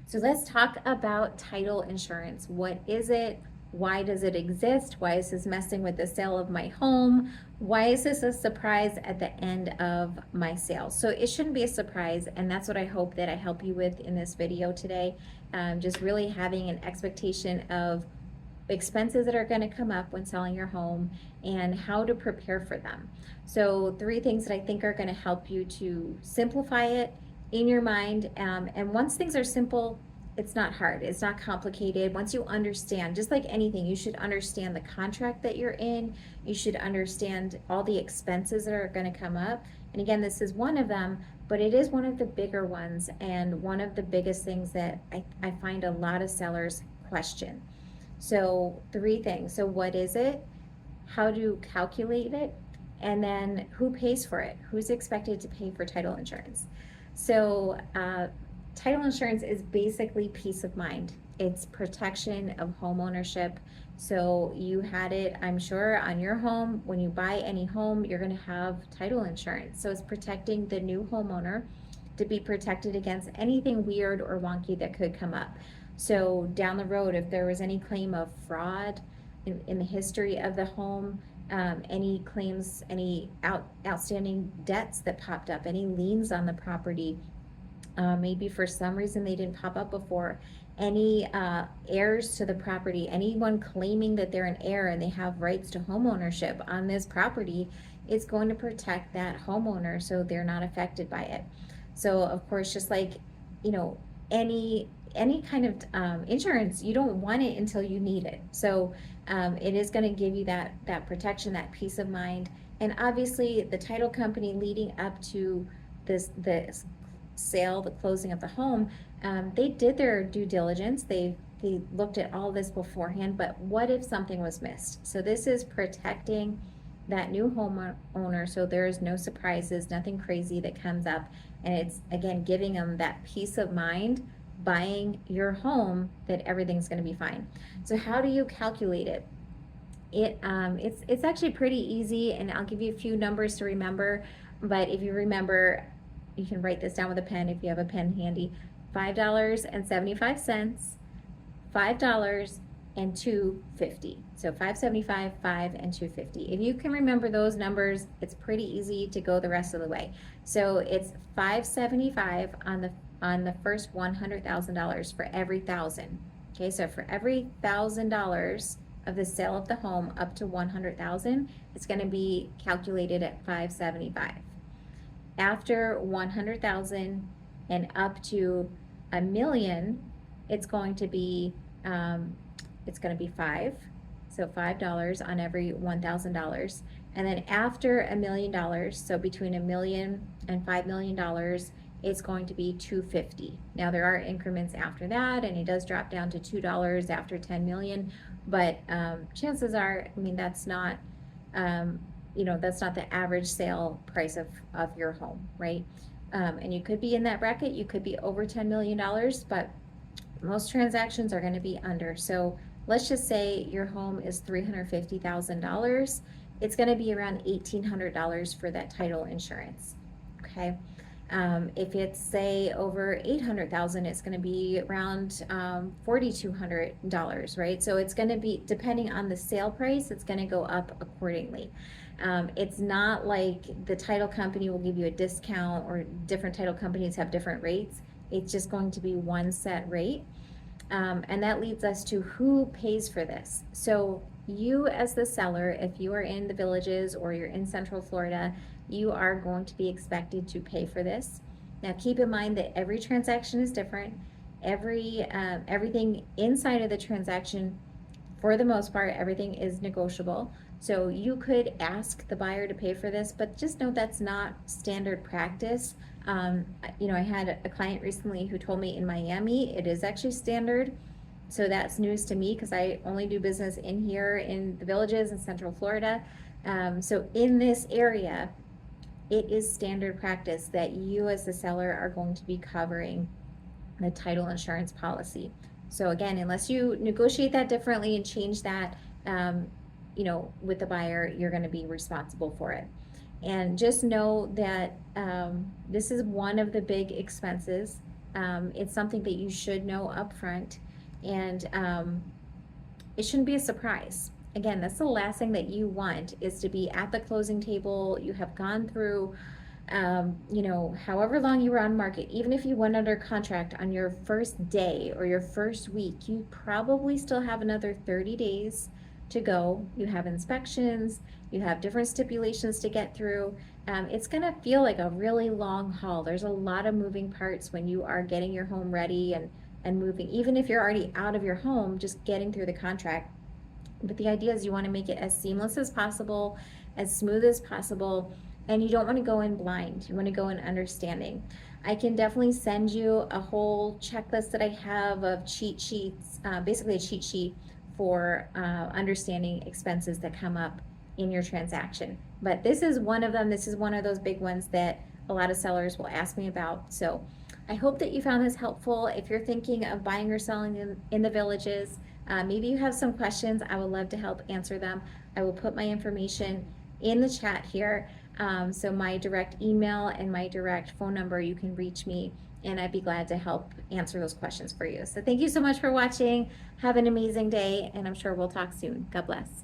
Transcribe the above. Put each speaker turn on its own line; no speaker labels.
So let's talk about title insurance. What is it? Why does it exist? Why is this messing with the sale of my home? Why is this a surprise at the end of my sale? So it shouldn't be a surprise, and that's what I hope that I help you with in this video today. Just really having an expectation of expenses that are going to come up when selling your home and how to prepare for them. So 3 things that I think are going to help you to simplify it in your mind. And once things are simple, it's not hard, it's not complicated. Once you understand, just like anything, you should understand the contract that you're in, you should understand all the expenses that are going to come up. And again, this is one of them, but it is one of the bigger ones and one of the biggest things that I find a lot of sellers question. So 3 things. So what is it? How to calculate it? And then who pays for it? Who's expected to pay for title insurance? So title insurance is basically peace of mind. It's protection of home ownership. So you had it, I'm sure, on your home. When you buy any home, you're going to have title insurance. So it's protecting the new homeowner to be protected against anything weird or wonky that could come up. So down the road, if there was any claim of fraud in the history of the home, any claims, any outstanding debts that popped up, any liens on the property, maybe for some reason they didn't pop up before, any heirs to the property, anyone claiming that they're an heir and they have rights to home ownership on this property, it's going to protect that homeowner so they're not affected by it. So of course, just like, you know, any kind of insurance, you don't want it until you need it. So it is going to give you that protection, that peace of mind. And obviously the title company leading up to the sale, the closing of the home, they did their due diligence. They looked at all this beforehand, but what if something was missed? So this is protecting that new homeowner so there's no surprises, nothing crazy that comes up. And it's, again, giving them that peace of mind buying your home that everything's going to be fine. So how do you calculate it? It's actually pretty easy, and I'll give you a few numbers to remember. But if you remember, you can write this down with a pen if you have a pen handy. $5.75, $5 and $2.50. So $5.75, $5 and $2.50. If you can remember those numbers, it's pretty easy to go the rest of the way. So it's $5.75 on the first $100,000 for every $1,000. Okay, so for every $1,000 of the sale of the home up to $100,000, it's going to be calculated at $5.75. After $100,000 and up to $1 million, it's going to be $5. So $5 on every $1,000. And then after $1 million, so between $1 million and $5 million, it's going to be $2.50. Now there are increments after that, and it does drop down to $2 after 10 million. But chances are, I mean, that's not, that's not the average sale price of your home, right? And you could be in that bracket, you could be over $10 million, but most transactions are going to be under. So let's just say your home is $350,000. It's going to be around $1,800 for that title insurance. Okay. If it's, say, over $800,000, it's going to be around $4,200, right? So it's going to be, depending on the sale price, it's going to go up accordingly. It's not like the title company will give you a discount, or different title companies have different rates. It's just going to be one set rate. And that leads us to who pays for this. So you, as the seller, if you are in the Villages or you're in Central Florida, you are going to be expected to pay for this. Now keep in mind that every transaction is different. Everything inside of the transaction, for the most part, everything is negotiable. So you could ask the buyer to pay for this, but just know that's not standard practice. I had a client recently who told me in Miami it is actually standard. So that's news to me because I only do business in here in the Villages in Central Florida. So in this area, it is standard practice that you as the seller are going to be covering the title insurance policy. So again, unless you negotiate that differently and change that, with the buyer, you're going to be responsible for it. And just know that this is one of the big expenses It's something that you should know upfront, and it shouldn't be a surprise. Again, that's the last thing that you want, is to be at the closing table. You have gone through, however long you were on market. Even if you went under contract on your first day or your first week, you probably still have another 30 days to go. You have inspections, you have different stipulations to get through. It's gonna feel like a really long haul. There's a lot of moving parts when you are getting your home ready and moving. Even if you're already out of your home, just getting through the contract. But the idea is you want to make it as seamless as possible, as smooth as possible, and you don't want to go in blind. You want to go in understanding. I can definitely send you a whole checklist that I have of cheat sheets, basically a cheat sheet for understanding expenses that come up in your transaction. But this is one of them. This is one of those big ones that a lot of sellers will ask me about. So I hope that you found this helpful. If you're thinking of buying or selling in the Villages, maybe you have some questions, I would love to help answer them. I will put my information in the chat here. So my direct email and my direct phone number, you can reach me, and I'd be glad to help answer those questions for you. So thank you so much for watching. Have an amazing day, and I'm sure we'll talk soon. God bless.